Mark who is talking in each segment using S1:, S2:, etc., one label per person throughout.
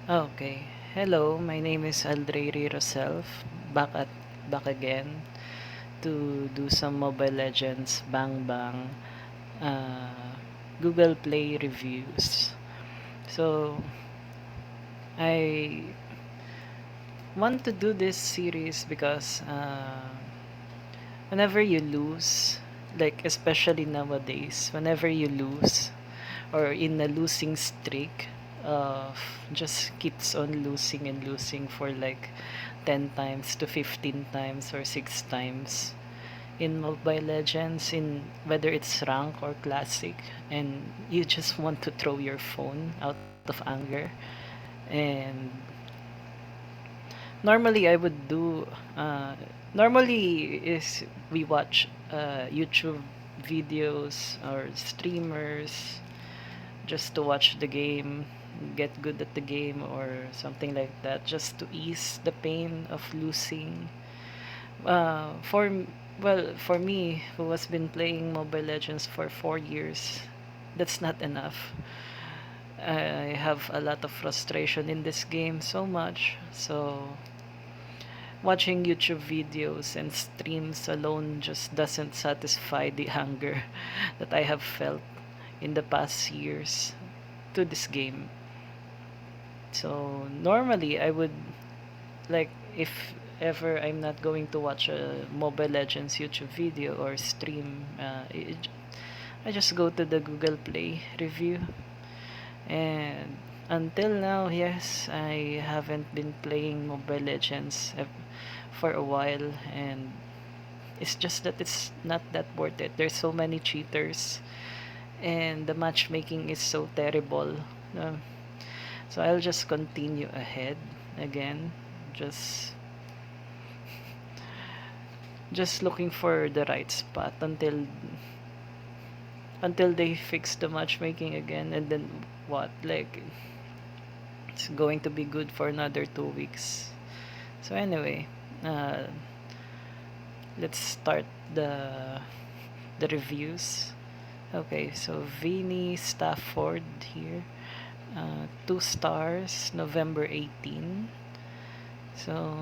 S1: Okay. Hello, my name is Aldrey Roself. Back again to do some Mobile Legends Bang Bang Google Play reviews. So I want to do this series because whenever you lose, like especially nowadays, whenever you lose or in a losing streak, uh, just keeps on losing and losing for like 10 times to 15 times or 6 times in Mobile Legends, in whether it's rank or classic, and you just want to throw your phone out of anger. And normally I would do normally is we watch YouTube videos or streamers just to watch the game, get good at the game or something like that, just to ease the pain of losing. For me, who has been playing Mobile Legends for 4 years, that's not enough. I have a lot of frustration in this game, so much. So watching YouTube videos and streams alone just doesn't satisfy the hunger that I have felt in the past years to this game. So normally I would, like, if ever I'm not going to watch a Mobile Legends YouTube video or stream, I just go to the Google Play review. And until now, yes, I haven't been playing Mobile Legends for a while, and it's just that it's not that worth it. There's so many cheaters, and the matchmaking is so terrible. Uh, so I'll just continue ahead again, just just looking for the right spot until they fix the matchmaking again, and then what, like, it's going to be good for another 2 weeks. So anyway, uh, let's start the reviews. Okay, so Vinny Stafford here, 2 stars, November 18. So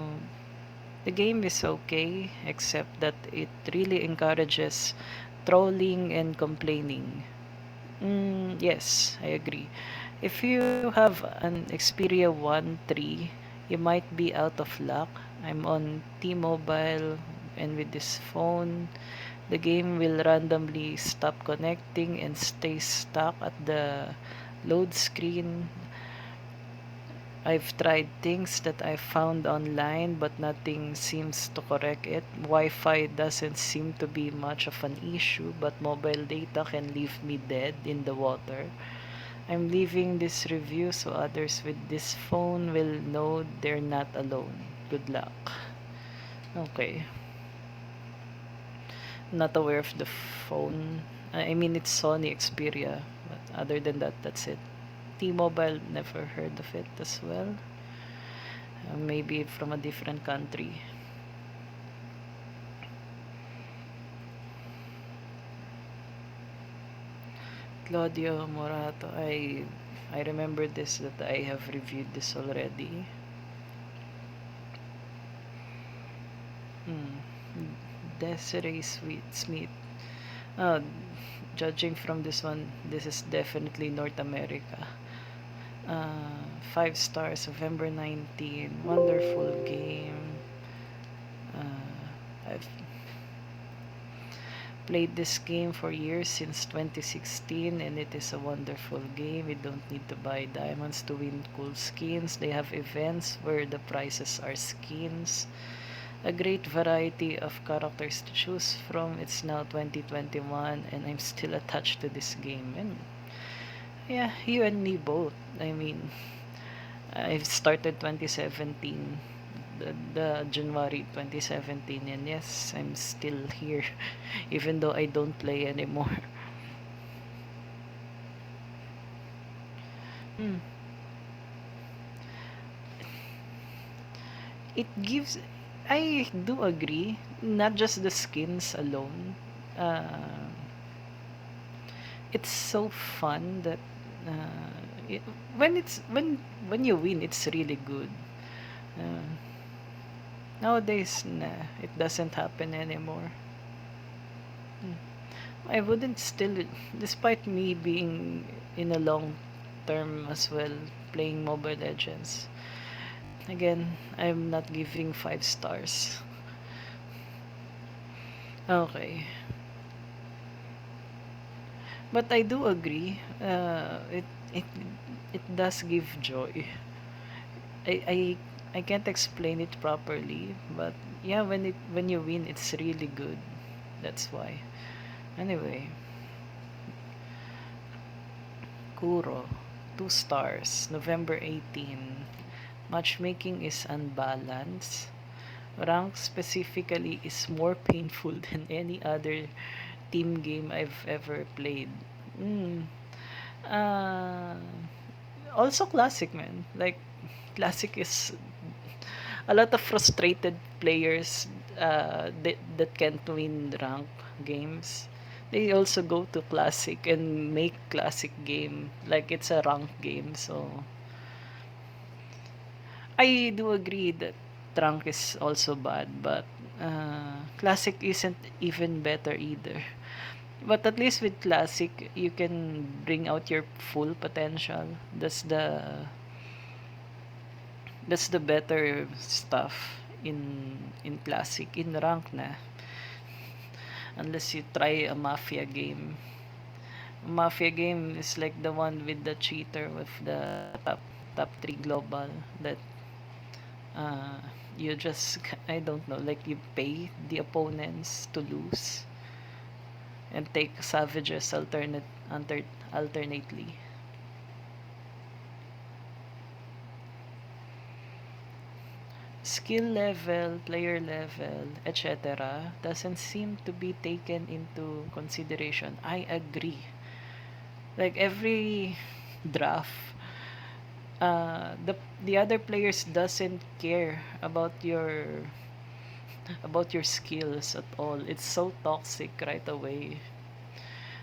S1: the game is okay, except that it really encourages trolling and complaining. Yes, I agree. If you have an Xperia 1 3, you might be out of luck. I'm on T-Mobile, and with this phone, the game will randomly stop connecting and stay stuck at the load screen. I've tried things that I found online, but nothing seems to correct it. Wi-Fi doesn't seem to be much of an issue, but mobile data can leave me dead in the water. I'm leaving this review so others with this phone will know they're not alone. Good luck. Okay. Not aware of the phone. I mean, it's Sony Xperia, but other than that, that's it. T-Mobile, never heard of it as well. Maybe from a different country. Claudio Morato. I remember this, that I have reviewed this already. Hmm. Desiree Smith. Uh, Judging from this one, this is definitely North America. 5 stars, November 19. Wonderful game. I've played this game for years, since 2016, and it is a wonderful game. We don't need to buy diamonds to win cool skins. They have events where the prizes are skins. A great variety of characters to choose from. It's now 2021 and I'm still attached to this game. And yeah, you and me both. I mean, I've started 2017, the January 2017, and yes, I'm still here even though I don't play anymore. Hmm. It gives, I do agree, not just the skins alone. Uh, it's so fun that it, when it's when you win, it's really good. Uh, Nowadays, nah, it doesn't happen anymore. Mm. I wouldn't still, despite me being in a long term as well, playing Mobile Legends. Again, I'm not giving 5 stars. Okay. But I do agree. It it does give joy. I I I can't explain it properly, but yeah, when you win, it's really good. That's why. Anyway, Kuro, 2 stars, November 18. Matchmaking is unbalanced. Rank specifically is more painful than any other team game I've ever played. Mm. Uh, Also classic, man. Like classic is a lot of frustrated players that can't win rank games. They also go to classic and make classic game like it's a rank game. So I do agree that rank is also bad, but classic isn't even better either. But at least with classic, you can bring out your full potential. That's the better stuff in classic. In rank na, unless you try a mafia game. Mafia game is like the one with the cheater with the top 3 global that uh you just I don't know, like you pay the opponents to lose and take savages alternately. Skill level, player level, etc. doesn't seem to be taken into consideration. I agree. Like every draft, the other players doesn't care about your skills at all. It's so toxic right away.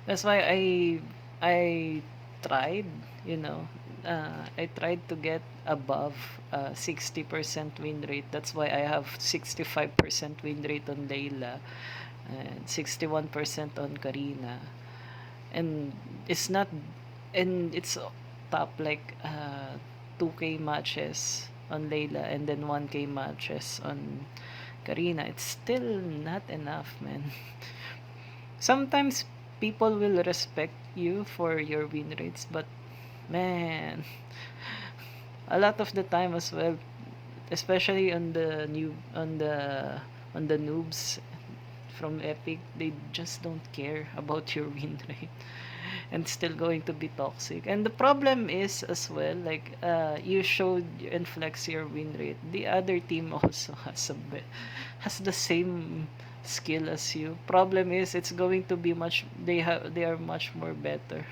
S1: That's why I tried, you know, I tried to get above 60% win rate. That's why I have 65% win rate on Layla and 61% on Karina. And it's not, and it's top like 2K matches on Layla and then 1K matches on Karina. It's still not enough, man. Sometimes people will respect you for your win rates, but man, a lot of the time as well, especially on the noobs from Epic, they just don't care about your win rate and still going to be toxic. And the problem is as well, like you showed and flex your win rate. The other team also has the same skill as you. Problem is it's going to be much they are much more better.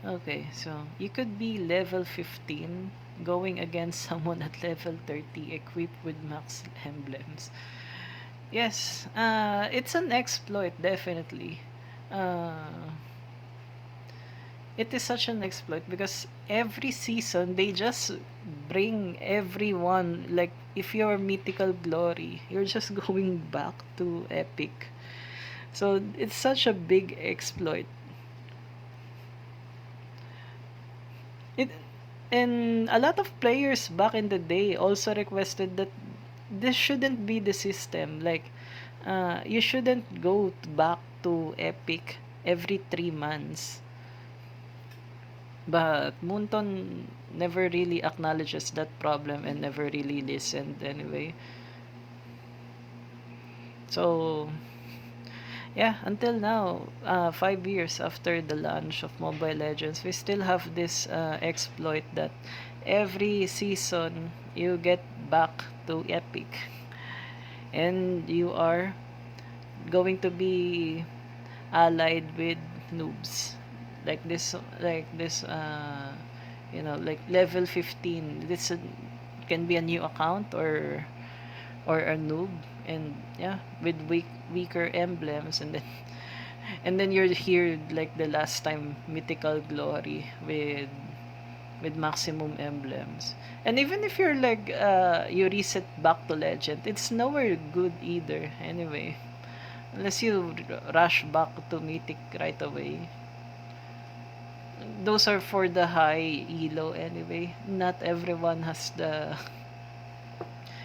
S1: Okay, so you could be level 15 going against someone at level 30 equipped with max emblems. Yes, it's an exploit, definitely. Uh, it is such an exploit because every season they just bring everyone. Like, if you're mythical glory, you're just going back to epic. So it's such a big exploit. It and a lot of players back in the day also requested that this shouldn't be the system. Like, you shouldn't go back to Epic every 3 months. But Moonton never really acknowledges that problem and never really listened anyway. So yeah, until now, 5 years after the launch of Mobile Legends, we still have this exploit that every season you get back to Epic and you are going to be allied with noobs like level 15. Can be a new account or a noob, and yeah, with weaker emblems, and then And then you're here like the last time, mythical glory with maximum emblems. And even if you're like you reset back to legend, it's nowhere good either anyway. Unless you rush back to mythic right away. Those are for the high elo anyway. Not everyone has the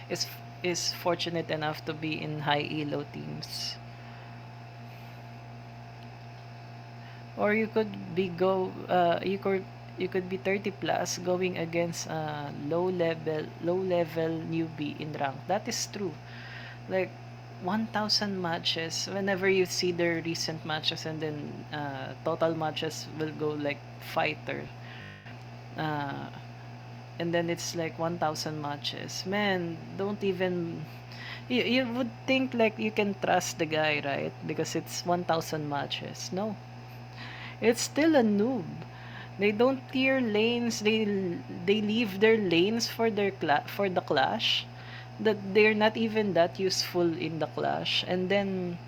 S1: is is fortunate enough to be in high elo teams. Or you could be 30 plus going against a low level newbie in rank. That is true. Like 1,000 matches, whenever you see their recent matches, and then total matches will go like fighter, uh, and then it's like 1,000 matches. Man, don't even you would think like you can trust the guy, right? Because it's 1,000 matches. No, it's still a noob. They don't clear lanes. They leave their lanes for for the clash. That they're not even that useful in the clash. And then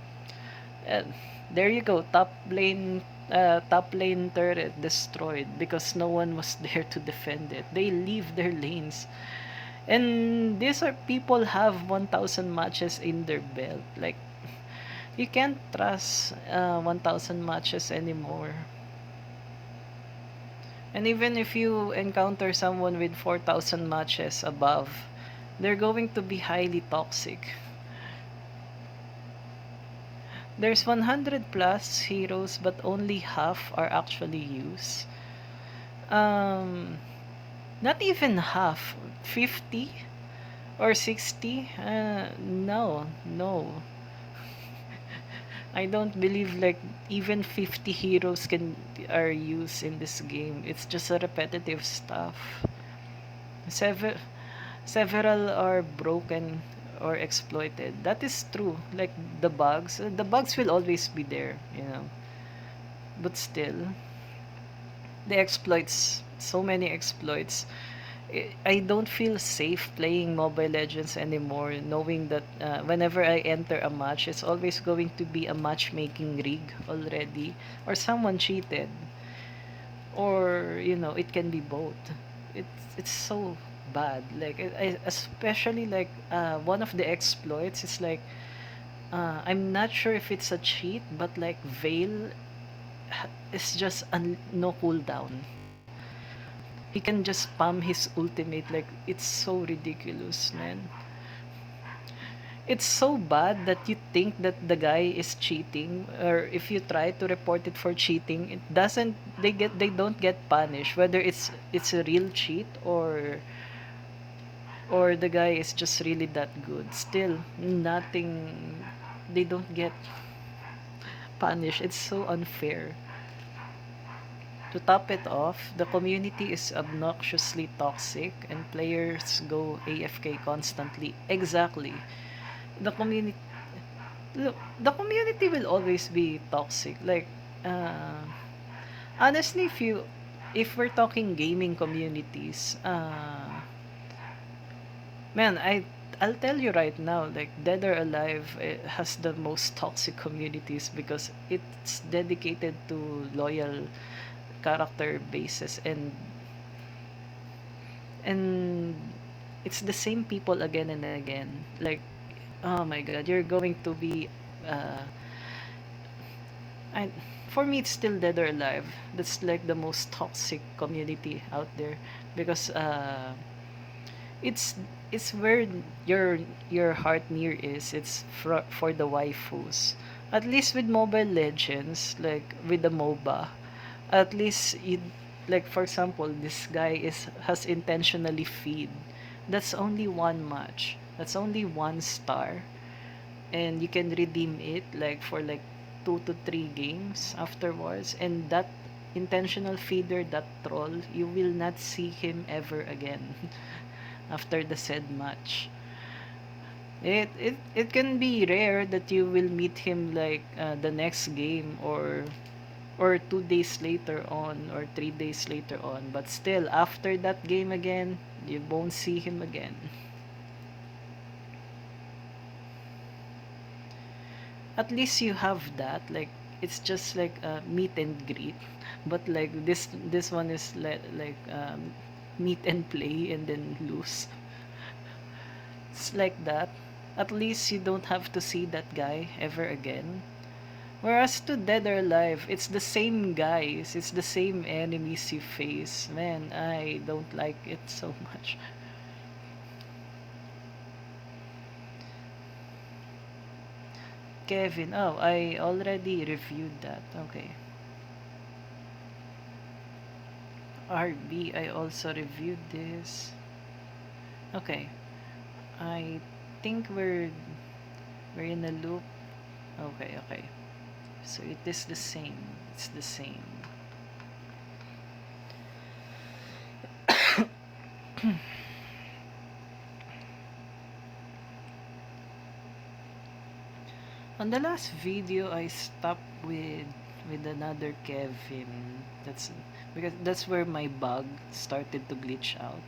S1: uh, there you go, top lane turret destroyed because no one was there to defend it. They leave their lanes. And these are people have 1,000 matches in their belt. Like you can't trust 1,000 matches anymore. And even if you encounter someone with 4,000 matches above, they're going to be highly toxic. There's 100 plus heroes, but only half are actually used. Um, Not even half. 50 or 60? No, no. I don't believe like even 50 heroes can are used in this game. It's just a repetitive stuff. Sever Several are broken or exploited. That is true. Like the bugs will always be there, you know. But still, the exploits, so many exploits. I don't feel safe playing Mobile Legends anymore, knowing that whenever I enter a match, it's always going to be a matchmaking rig already, or someone cheated, or you know, it can be both. It's so bad. Like especially like one of the exploits is like I'm not sure if it's a cheat, but like Veil is just no cooldown. He can just spam his ultimate, like it's so ridiculous, man. It's so bad that you think that the guy is cheating, or if you try to report it for cheating, it doesn't they don't get punished, whether it's a real cheat or the guy is just really that good. Still nothing, they don't get punished. It's so unfair. To top it off, the community is obnoxiously toxic and players go AFK constantly. Exactly. The community Look, the community will always be toxic. Like uh honestly, if we're talking gaming communities, man, I'll tell you right now, like Dead or Alive has the most toxic communities because it's dedicated to loyal character bases, and it's the same people again and again. Like, oh my god, you're going to be uh I for me it's still Dead or Alive. That's like the most toxic community out there because it's it's where your heart near is. It's for the waifus. At least with Mobile Legends, like with the MOBA, at least you, like for example, this guy is has intentionally feed. That's only one match. That's only one star, and you can redeem it like for like 2 to 3 games afterwards. And that intentional feeder, that troll, you will not see him ever again after the said match. It can be rare that you will meet him like the next game, or 2 days later on, or 3 days later on, but still after that game again you won't see him again. At least you have that, like it's just like a meet and greet, but like this one is like meet and play and then lose. It's like that. At least you don't have to see that guy ever again. Whereas to Dead or Alive, it's the same guys, it's the same enemies you face. Man, I don't like it so much. Kevin, oh, I already reviewed that. Okay. RB, I also reviewed this. Okay. I think we're in a loop. Okay, okay. So it is the same. It's the same. On the last video, I stopped with another Kevin. That's because that's where my bug started to glitch out.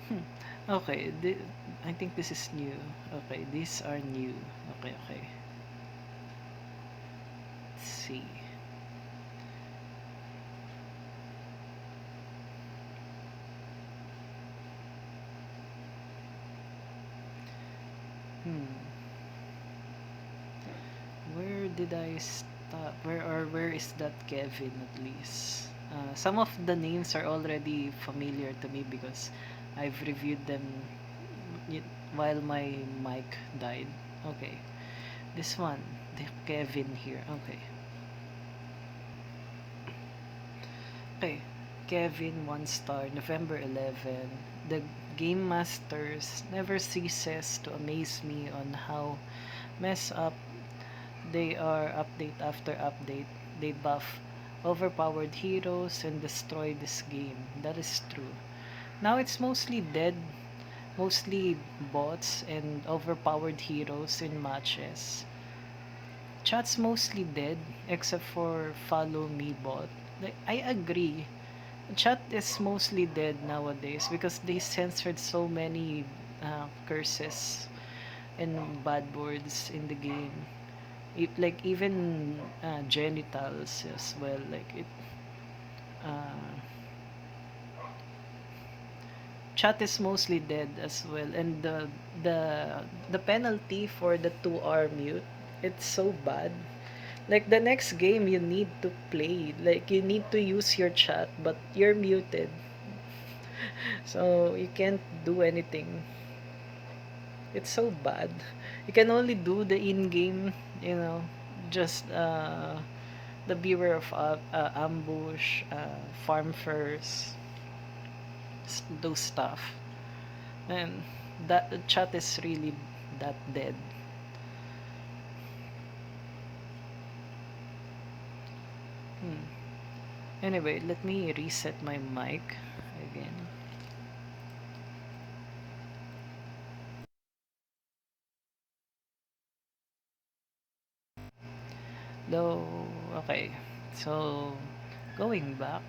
S1: Hmm. Okay, I think this is new. Okay, these are new. Okay, okay. Let's see. Hmm. Where did I stop? Where is that Kevin at least? Some of the names are already familiar to me because I've reviewed them while my mic died. Okay, this one, the Kevin here. Okay, okay. Kevin, 1 star, November 11. The Game Masters never ceases to amaze me on how mess up they are update after update. They buff overpowered heroes and destroy this game. That is true. Now it's mostly dead, mostly bots and overpowered heroes in matches. Chat's mostly dead except for follow me bot. Like, I agree. Chat is mostly dead nowadays because they censored so many curses and bad words in the game. Like even genitals as well. Like it, uh, chat is mostly dead as well, and the penalty for the 2 hour mute, it's so bad. Like the next game you need to play, like you need to use your chat, but you're muted, so you can't do anything. It's so bad. You can only do the in-game, you know, just the beware of ambush, farm first, those stuff. And that the chat is really that dead. Hmm. Anyway, let me reset my mic again. Though, okay. So, going back,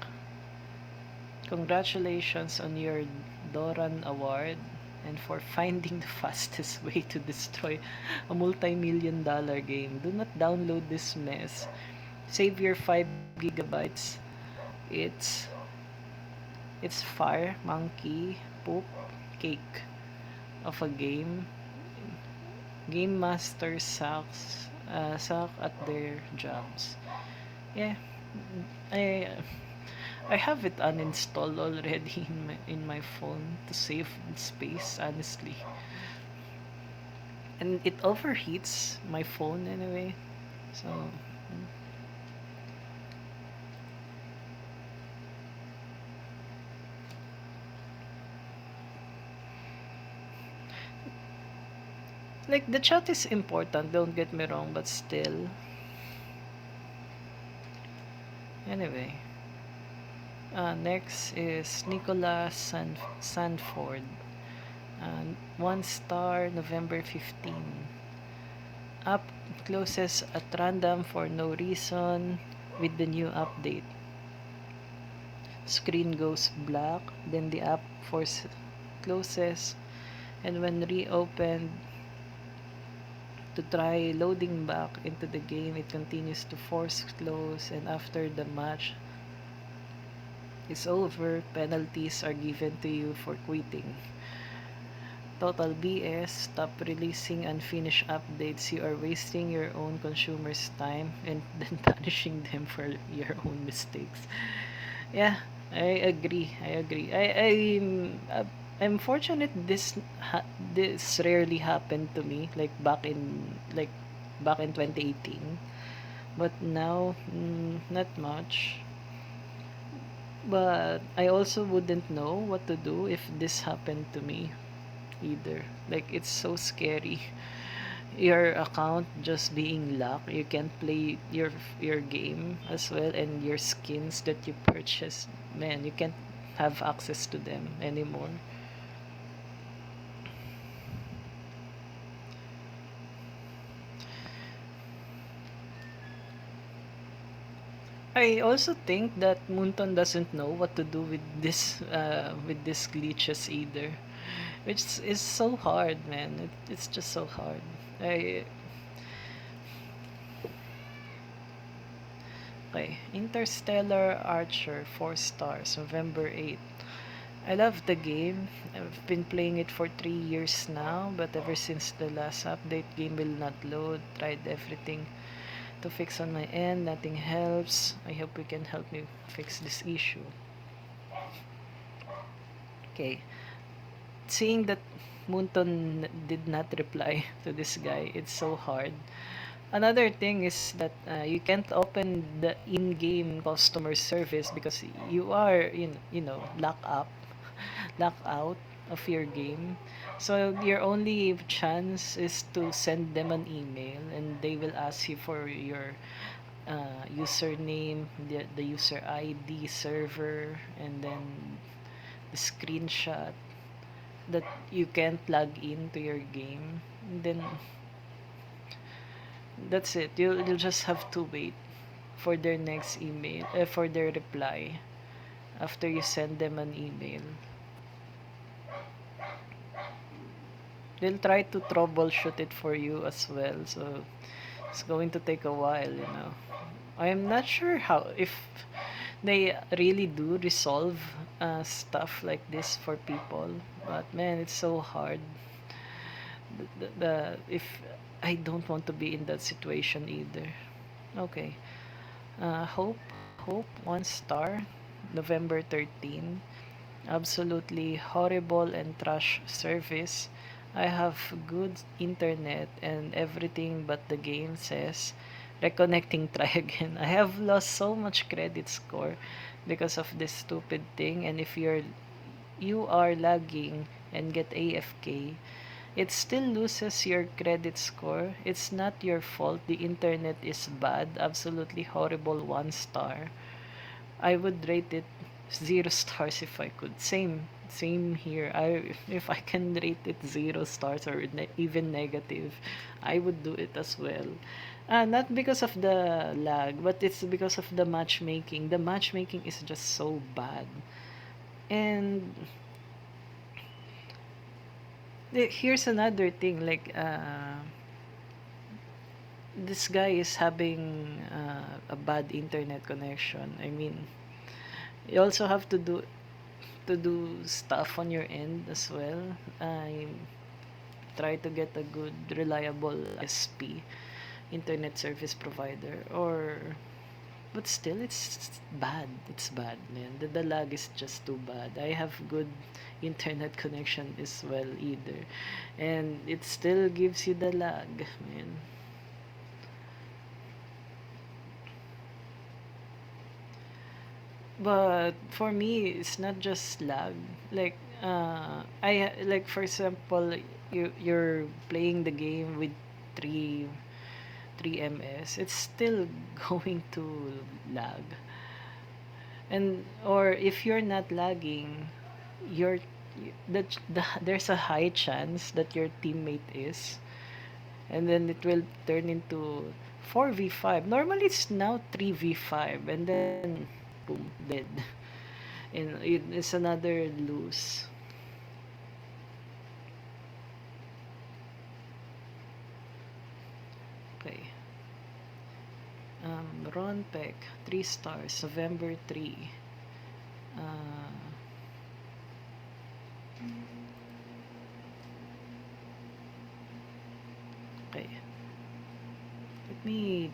S1: congratulations on your Doran Award and for finding the fastest way to destroy a multi-million dollar game. Do not download this mess. Save your 5 gigabytes. It's it's fire monkey poop cake of a game. Game masters suck at their jobs. Yeah, I I have it uninstalled already in my phone to save space, honestly. And it overheats my phone anyway. So, like the chat is important, don't get me wrong, but still. Anyway, next is Nicolas Sanford. 1 star, November 15. App closes at random for no reason with the new update. Screen goes black, then the app closes, and when reopened, To try loading back into the game, it continues to force close, and after the match is over, penalties are given to you for quitting. Total BS. Stop releasing unfinished updates. You are wasting your own consumers' time and then punishing them for your own mistakes. Yeah, I agree. I agree. I'm fortunate this rarely happened to me like back in 2018. But now, not much. But I also wouldn't know what to do if this happened to me either. Like, it's so scary. Your account just being locked. You can't play your game as well, and your skins that you purchased, man, you can't have access to them anymore. I also think that Moonton doesn't know what to do with this glitches either, which is so hard, man. It's just so hard. I Okay, Interstellar Archer, 4 stars, November 8th. I love the game. I've been playing it for 3 years now, but ever since the last update, game will not load. Tried everything to fix on my end, nothing helps. I hope you can help me fix this issue. Okay, seeing that Moonton did not reply to this guy, it's so hard. Another thing is that you can't open the in-game customer service because you are locked out of your game. So your only chance is to send them an email, and they will ask you for your username, the user ID, server, and then the screenshot that you can't log in to your game. And then that's it. You'll just have to wait for their next email, for their reply after you send them an email. They'll try to troubleshoot it for you as well, so it's going to take a while. I'm not sure how if they really do resolve stuff like this for people, but man, it's so hard. If I don't want to be in that situation either. Okay. Hope 1 star, November 13. Absolutely horrible and trash service. I have good internet and everything, but the game says reconnecting, try again. I have lost so much credit score because of this stupid thing, and if you are lagging and get AFK, it still loses your credit score. It's not your fault. The internet is bad. Absolutely horrible, 1 star. I would rate it 0 stars if I could. Same here. If I can rate it 0 stars or even negative, I would do it as well. Not because of the lag, but it's because of the matchmaking. The matchmaking is just so bad. And here's another thing, like this guy is having a bad internet connection. I mean, you also have to do stuff on your end as well. I try to get a good, reliable SP, internet service provider, or but still, it's bad. It's bad, man. The lag is just too bad. I have good internet connection as well either, and it still gives you the lag, man. But for me, it's not just lag. Like like for example, you're playing the game with 3 3 ms. It's still going to lag. And or if you're not lagging, you're there's a high chance that your teammate is, and then it will turn into 4v5. Normally it's now 3v5, and then boom, dead. And it's another lose. Ron Peck, 3 stars, November 3. Uh, okay, let me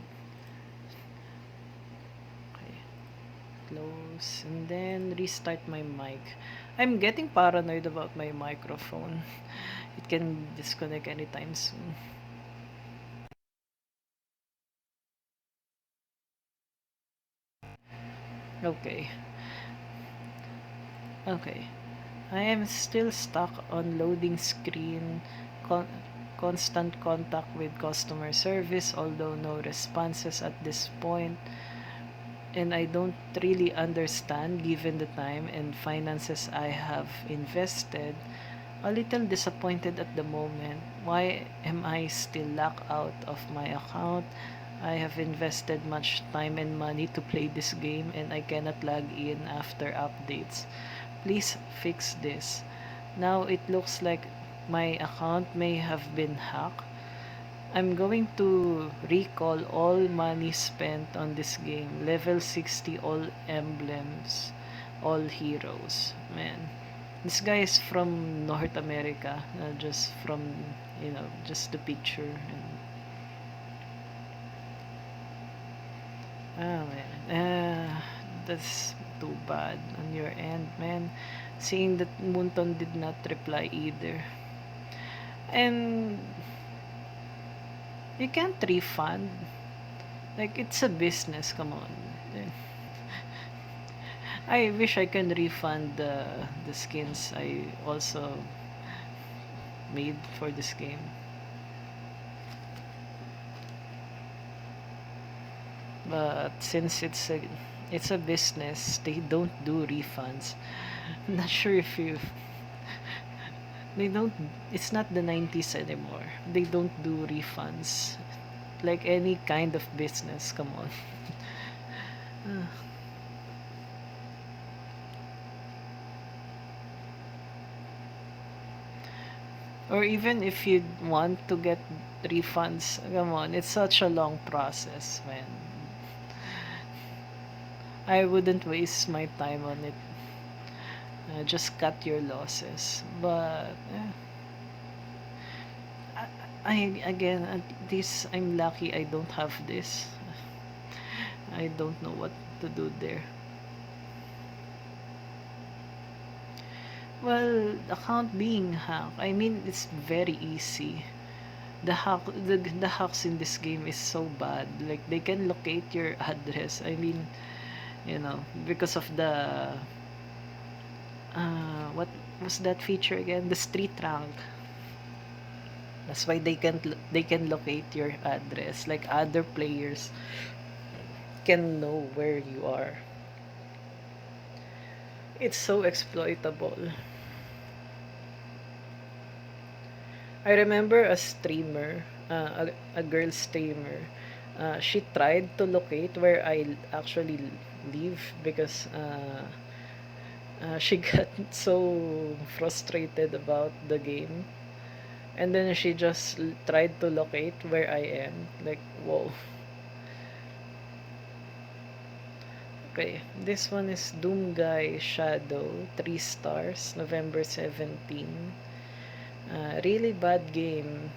S1: okay, close and then restart my mic. I'm getting paranoid about my microphone. It can disconnect anytime soon. Okay, okay. I am still stuck on loading screen, con- constant contact with customer service, although no responses at this point, and I don't really understand given the time and finances I have invested. A little disappointed at the moment. Why am I still locked out of my account? I have invested much time and money to play this game and I cannot log in after updates. Please fix this. Now it looks like my account may have been hacked. I'm going to recall all money spent on this game. Level 60, all emblems, all heroes. Man, this guy is from North America, just from, just the picture. And, man, that's too bad on your end, man. Seeing that Munton did not reply either. And you can't refund. Like, it's a business, come on. I wish I can refund the skins I also made for this game. But since it's a business, they don't do refunds. I'm not sure if you they don't it's not the 90s anymore. They don't do refunds. Like any kind of business, come on. Or even if you want to get refunds, come on, it's such a long process, man. I wouldn't waste my time on it. Just cut your losses. But I again, at this I'm lucky I don't have this. I don't know what to do there. Well, account being hacked, I mean, it's very easy. The hacks in this game is so bad. Like they can locate your address. I mean, because of the what was that feature again? The street rank. That's why they can locate your address. Like other players can know where you are. It's so exploitable. I remember a streamer, a girl streamer. She tried to locate where I actually live because she got so frustrated about the game. And then she just tried to locate where I am. Like, whoa. Okay, this one is Doom Guy Shadow, 3 stars, November 17. Really bad game.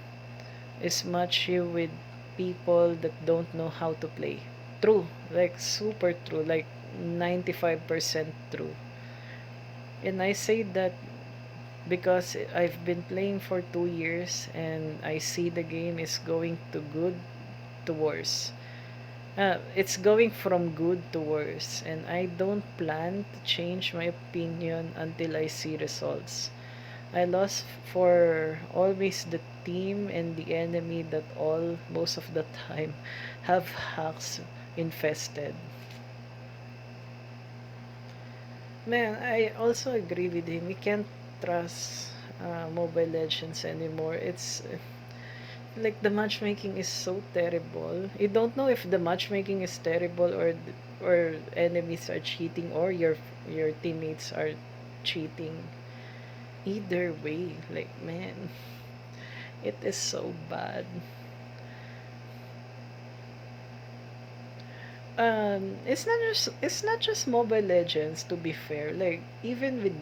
S1: Is match you with people that don't know how to play. True, like super true, like 95% true. And I say that because I've been playing for 2 years and I see the game is going to good to worse. It's going from good to worse, and I don't plan to change my opinion until I see results. I lost for always the team and the enemy that all most of the time have hacks infested. Man, I also agree with him. We can't trust Mobile Legends anymore. It's like the matchmaking is so terrible. You don't know if the matchmaking is terrible or enemies are cheating or your teammates are cheating. Either way, like man, it is so bad. It's not just Mobile Legends, to be fair. Like even with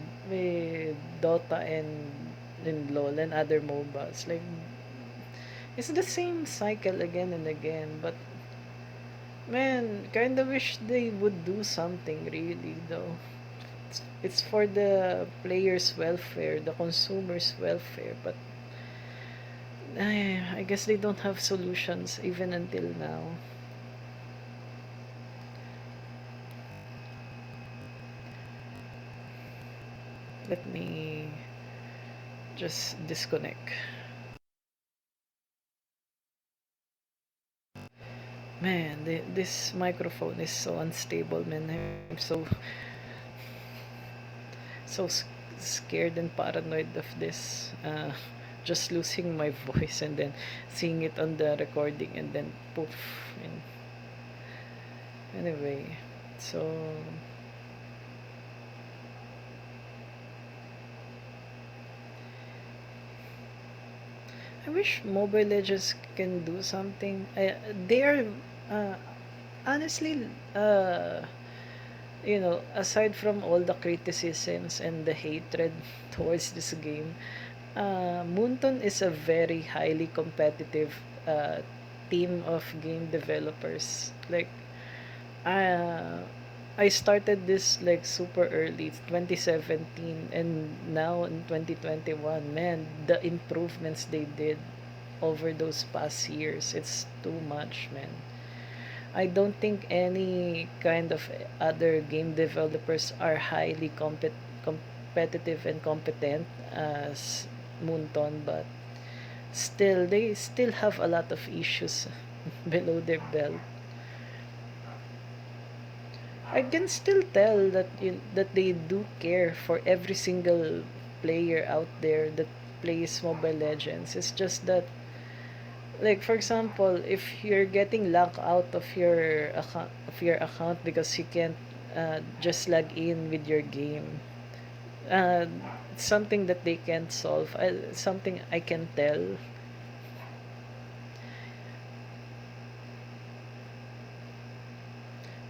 S1: Dota and LoL and other MOBAs, like it's the same cycle again and again. But man, kind of wish they would do something really though. It's for the players' welfare, the consumers' welfare, but I guess they don't have solutions even until now. Let me just disconnect. Man, this microphone is so unstable, man. I'm so scared and paranoid of this. Just losing my voice and then seeing it on the recording and then poof. And anyway, so I wish Mobile Legends can do something. They are uh, honestly, aside from all the criticisms and the hatred towards this game, Moonton is a very highly competitive uh, team of game developers. Like, uh, I started this like super early, 2017, and now in 2021, man, the improvements they did over those past years, it's too much, man. I don't think any kind of other game developers are highly competitive and competent as Moonton, but still, they still have a lot of issues below their belt. I can still tell that they do care for every single player out there that plays Mobile Legends. It's just that, like for example, if you're getting locked out of your account because you can't just log in with your game, uh, it's something that they can't solve. Something I can tell.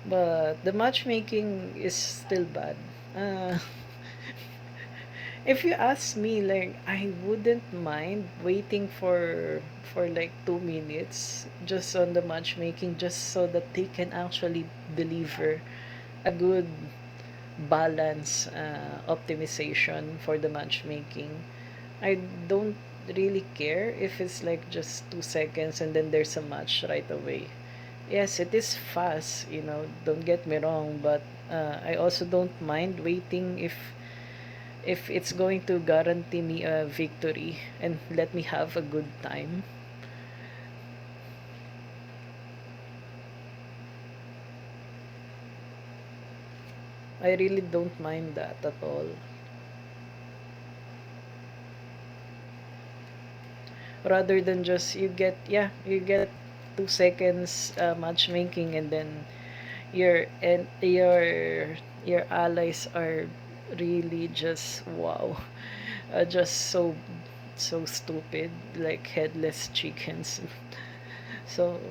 S1: But the matchmaking is still bad. Uh, if you ask me, like I wouldn't mind waiting for like 2 minutes just on the matchmaking, just so that they can actually deliver a good balance optimization for the matchmaking. I don't really care if it's like just 2 seconds and then there's a match right away. Yes, it is fast, don't get me wrong, but I also don't mind waiting if it's going to guarantee me a victory and let me have a good time. I really don't mind that at all. Rather than just you get 2 seconds matchmaking, and then your allies are really just wow, just so stupid, like headless chickens. So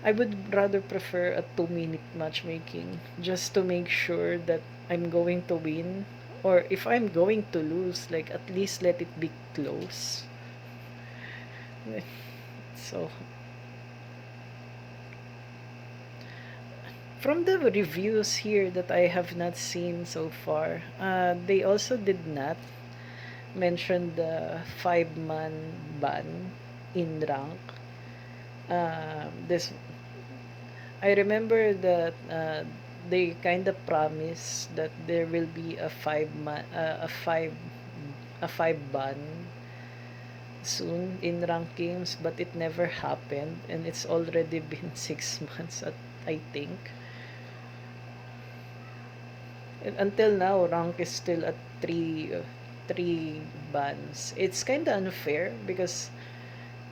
S1: I would rather prefer a 2 minute matchmaking just to make sure that I'm going to win, or if I'm going to lose, like at least let it be close. So from the reviews here that I have not seen so far, they also did not mention the 5-man ban in rank. This I remember that they kind of promised that there will be a five ban soon in rank games, but it never happened, and it's already been 6 months, I think. And until now, rank is still at three bans. It's kind of unfair because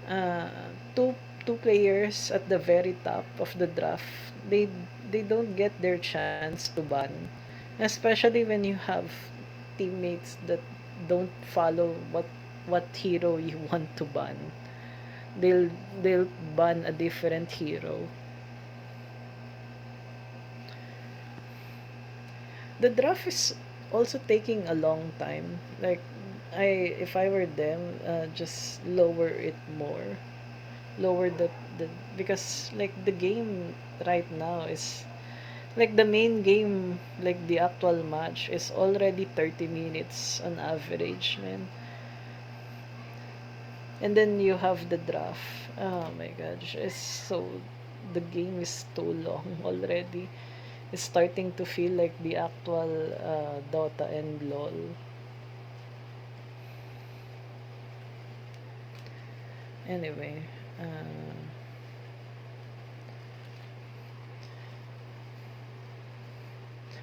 S1: uh, two two players at the very top of the draft, they don't get their chance to ban, especially when you have teammates that don't follow what hero you want to ban. They'll ban a different hero. The draft is also taking a long time. Like, if I were them, just lower it more. Lower the because like the game right now is like the main game, like the actual match is already 30 minutes on average, man. And then you have the draft. Oh my gosh, it's so the game is too long already. It's starting to feel like the actual Dota and LoL. Anyway, uh,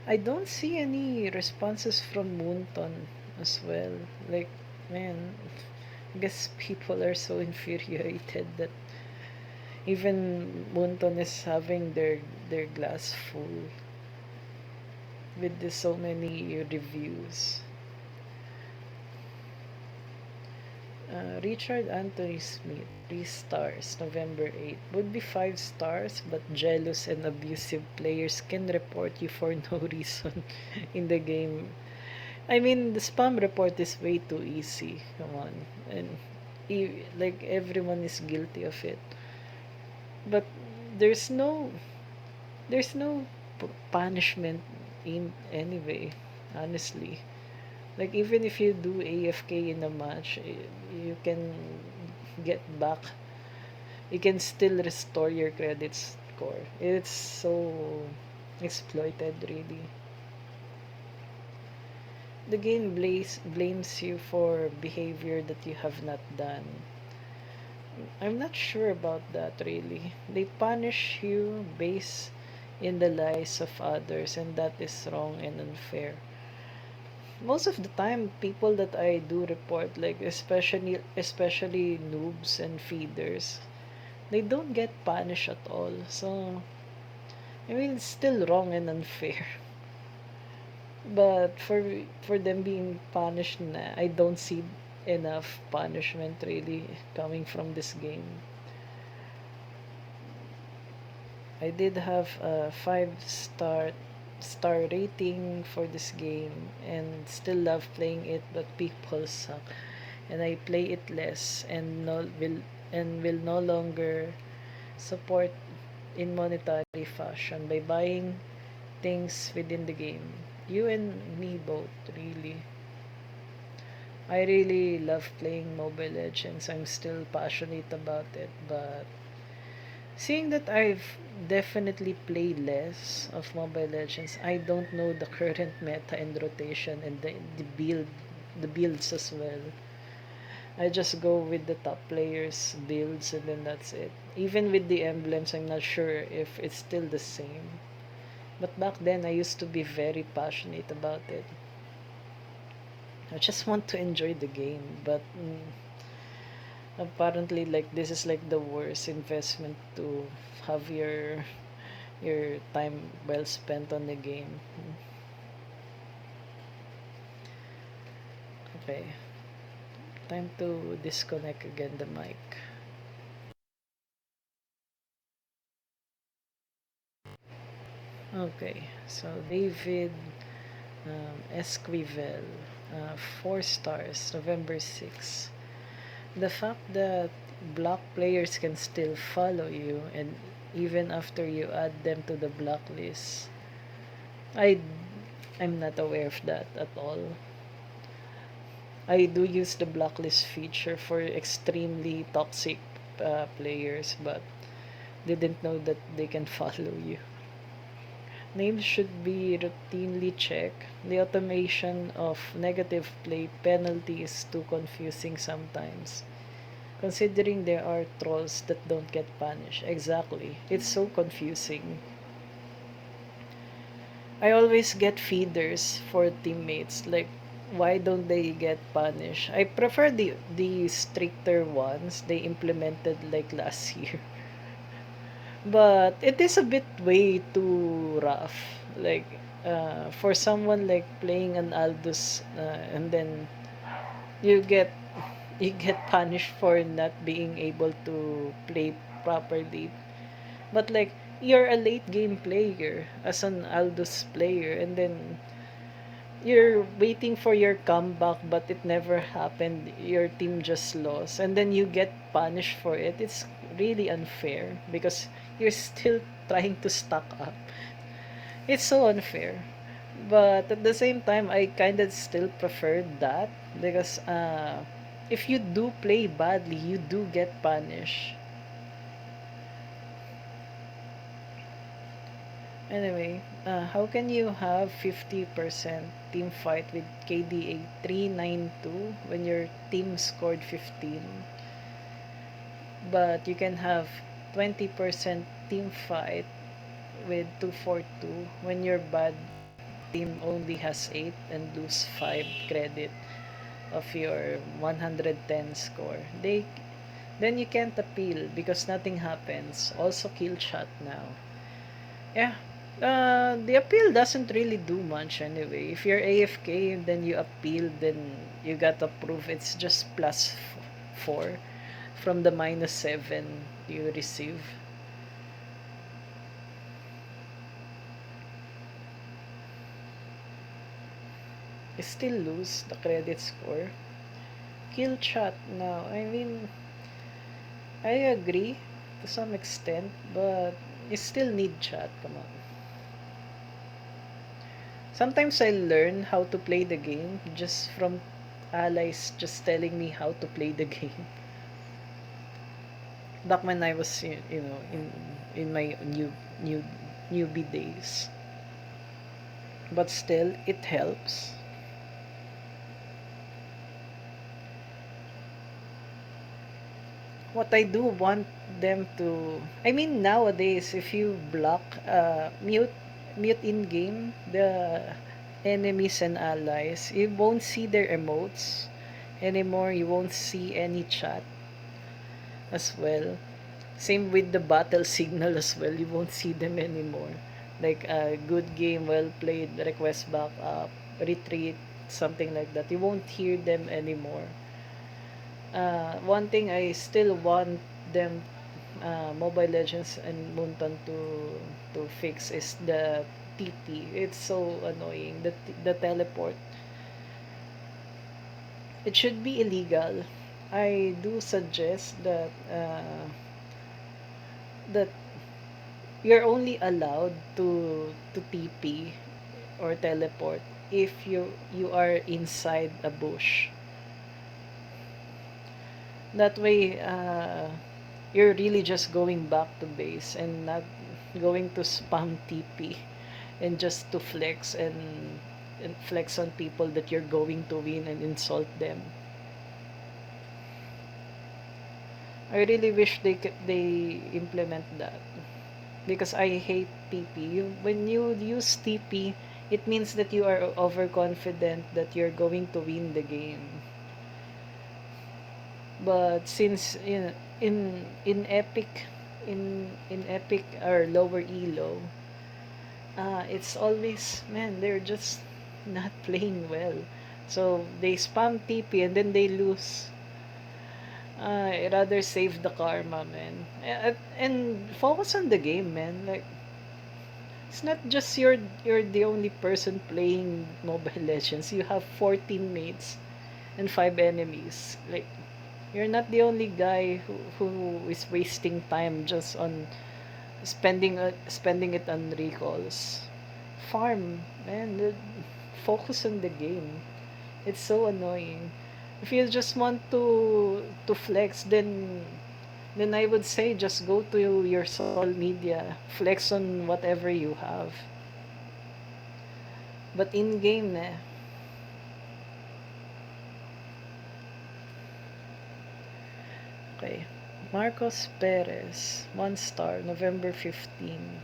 S1: I don't see any responses from Moonton as well. Like, man, I guess people are so infuriated that even Moonton is having their glass full with so many reviews. Richard Anthony Smith, 3 stars, November 8. Would be 5 stars, but jealous and abusive players can report you for no reason in the game. I mean, the spam report is way too easy. Come on. And like everyone is guilty of it. But there's no there's no punishment in anyway, honestly. Like even if you do AFK in a match, you can get back. You can still restore your credit score. It's so exploited, really. The game blames you for behavior that you have not done. I'm not sure about that, really. They punish you based in the lives of others, and that is wrong and unfair. Most of the time, people that I do report, like especially noobs and feeders, they don't get punished at all. So I mean, it's still wrong and unfair. But for them being punished, nah, I don't see enough punishment really coming from this game. I did have a 5-star rating for this game and still love playing it, but people suck, and I play it less and will no longer support in monetary fashion by buying things within the game. You and me both, really. I really love playing Mobile Legends. I'm still passionate about it, but seeing that I've definitely played less of Mobile Legends, I don't know the current meta and rotation and the builds as well. I just go with the top players builds and then that's it. Even with the emblems, I'm not sure if it's still the same. But back then, I used to be very passionate about it. I just want to enjoy the game, but apparently, like this is like the worst investment to have your time well spent on the game. Okay, time to disconnect again the mic. Okay, so David Esquivel, 4 stars, November 6. The fact that block players can still follow you and even after you add them to the blacklist, I I'm not aware of that at all. I do use the blacklist feature for extremely toxic players, but didn't know that they can follow you. Names should be routinely checked. The automation of negative play penalty is too confusing sometimes. Considering there are trolls that don't get punished. Exactly. It's so confusing. I always get feeders for teammates. Like, why don't they get punished? I prefer the stricter ones they implemented like last year. But it is a bit way too rough. Like, for someone like playing an Aldous and then you get you get punished for not being able to play properly. But like you're a late game player as an Aldous player and then you're waiting for your comeback, but it never happened. Your team just lost, and then you get punished for it. It's really unfair because you're still trying to stock up. It's so unfair. But at the same time, I kind of still prefer that because if you do play badly, you do get punished. Anyway, how can you have 50% team fight with KDA 392 when your team scored 15? But you can have 20% team fight with 242 when your bad team only has 8 and lose 5 credit of your 110 score. Then you can't appeal because nothing happens. Also kill shot now. Yeah. The appeal doesn't really do much anyway. If you're AFK and then you appeal, then you got to prove it's just plus 4 from the minus 7 you receive. You still lose the credit score. Kill chat now. I mean, I agree to some extent, but you still need chat. Come on. Sometimes I learn how to play the game just from allies just telling me how to play the game. Back when I was, in my new newbie days. But still, it helps. What I do want them to, I mean, nowadays, if you block, mute in game the enemies and allies, you won't see their emotes anymore. You won't see any chat as well. Same with the battle signal as well. You won't see them anymore. Like good game, well played, request back up, retreat, something like that. You won't hear them anymore. One thing I still want them, Mobile Legends and Moonton to fix is the TP. It's so annoying. The teleport. It should be illegal. I do suggest that you're only allowed to TP or teleport if you are inside a bush. That way, you're really just going back to base and not going to spam TP and just to flex and flex on people that you're going to win and insult them. I really wish they implement that because I hate TP. When you use TP, it means that you are overconfident that you're going to win the game. But since in epic in epic or lower elo, it's always, man, they're just not playing well. So they spam TP and then they lose. I rather save the karma, man. And focus on the game, man. Like, it's not just you're the only person playing Mobile Legends. You have 4 teammates and 5 enemies. Like, you're not the only guy who is wasting time just on spending it on recalls. Farm, man. Focus on the game. It's so annoying. If you just want to flex, then I would say just go to your social media, flex on whatever you have. But in game, okay. Marcos Perez, 1 star, November 15.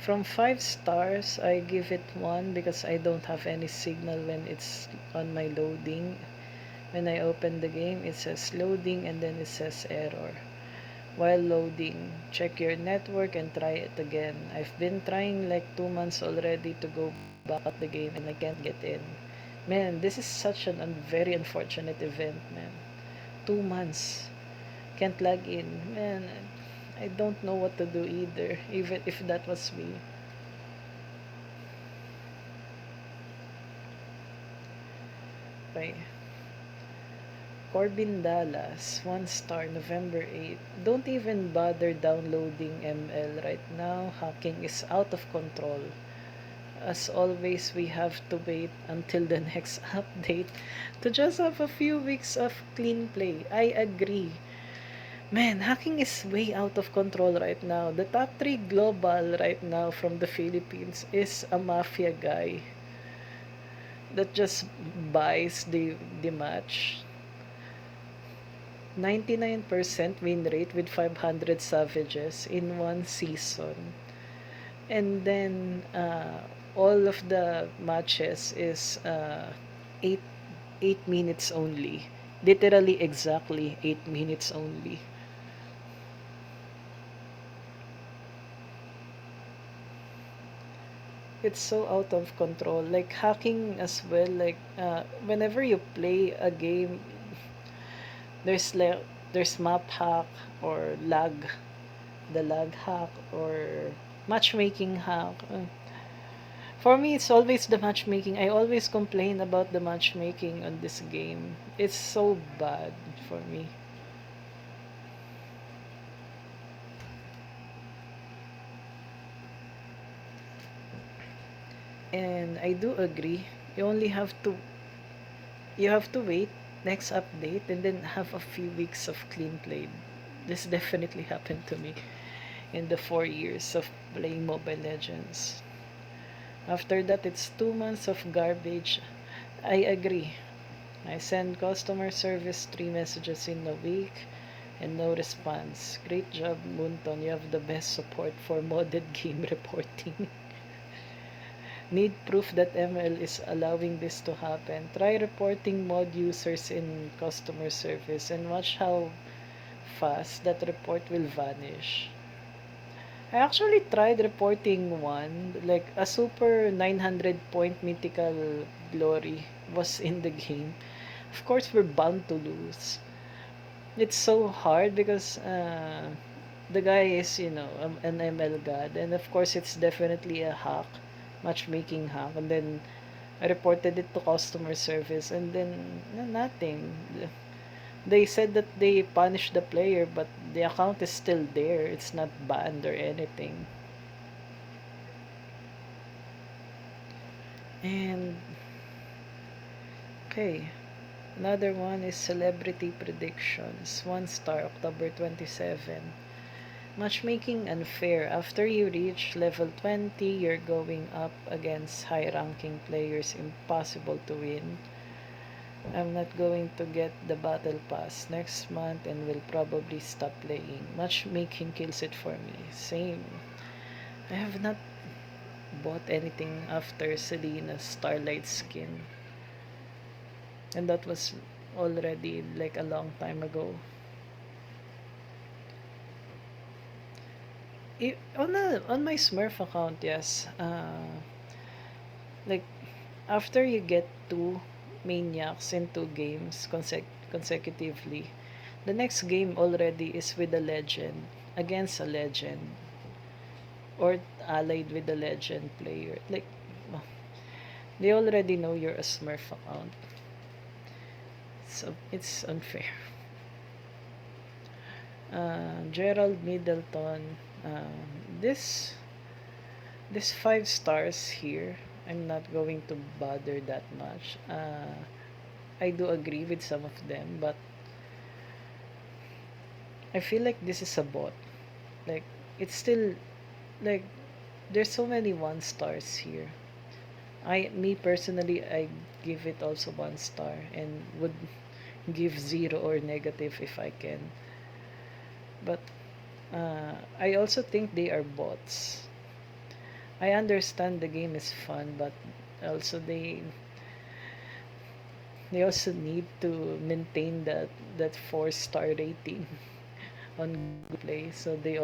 S1: From 5 stars, I give it 1 because I don't have any signal when it's on my loading. When I open the game, it says loading and then it says error. While loading, check your network and try it again. I've been trying like 2 months already to go back at the game and I can't get in. Man, this is such an very unfortunate event, man. 2 months. Can't log in. Man, I don't know what to do either, even if that was me. Okay. Corbin Dallas, 1 star, November 8th. Don't even bother downloading ML right now. Hacking is out of control. As always, we have to wait until the next update to just have a few weeks of clean play. I agree. Man, hacking is way out of control right now. The top 3 global right now from the Philippines is a mafia guy that just buys the match. 99% win rate with 500 savages in one season. And then all of the matches is 8 8 minutes only. Literally exactly 8 minutes only. It's so out of control. Like hacking as well. Like whenever you play a game, there's like there's map hack or lag, the lag hack or matchmaking hack. For me, it's always the matchmaking. I always complain about the matchmaking on this game. It's so bad for me. And I do agree. You only have to you have to wait next update and then have a few weeks of clean play. This definitely happened to me in the 4 years of playing Mobile Legends. After that, it's 2 months of garbage. I agree. I send customer service 3 messages in a week and no response. Great job, Munton. You have the best support for modded game reporting. Need proof that ML is allowing this to happen. Try reporting mod users in customer service and watch how fast that report will vanish. I actually tried reporting one, like a super 900 point mythical glory was in the game. Of course, we're bound to lose. It's so hard because the guy is, an ML god, and of course, it's definitely a hack, matchmaking hack. And then I reported it to customer service, and then nothing. They said that they punished the player, but the account is still there. It's not banned or anything. And okay, another one is celebrity predictions. 1 star, October 27. Matchmaking unfair. After you reach level 20, you're going up against high-ranking players. Impossible to win. I'm not going to get the battle pass next month and will probably stop playing. Matchmaking kills it for me. Same. I have not bought anything after Selena's Starlight skin. And that was already like a long time ago. On my Smurf account, yes. Like after you get two maniacs in 2 games consecutively, the next game already is with a legend against a legend or allied with a legend player. Like they already know you're a Smurf account, so it's unfair. Gerald Middleton. This this 5 stars here, I'm not going to bother that much. I do agree with some of them, but I feel like this is a bot. Like it's still like there's so many 1 stars here. Me personally, I give it also 1 star and would give zero or negative if I can. But I also think they are bots. I understand the game is fun, but also they also need to maintain that 4 star rating on Google Play, so they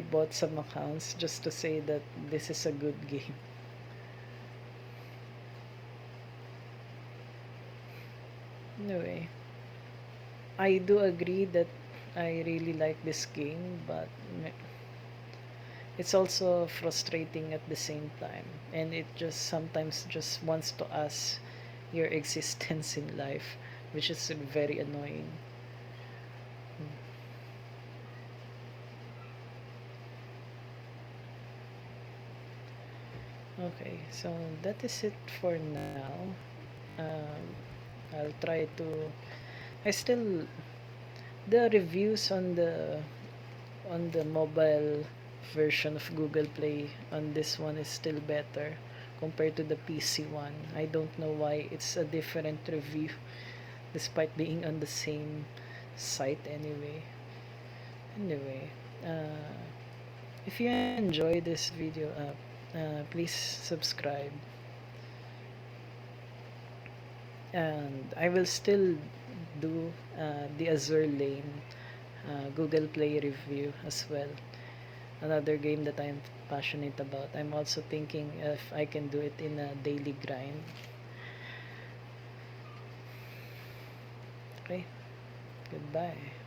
S1: bought some accounts just to say that this is a good game. Anyway, I do agree that I really like this game, but it's also frustrating at the same time, and it just sometimes just wants to ask your existence in life, which is very annoying. Okay, so that is it for now. um, I'll try to, I still, the reviews on the mobile version of Google Play on this one is still better compared to the PC one. I don't know why it's a different review despite being on the same site anyway. Anyway, uh, if you enjoy this video, please subscribe, and I will still do the Azure Lane Google Play review as well. Another game that I'm passionate about. I'm also thinking if I can do it in a daily grind. Okay, goodbye.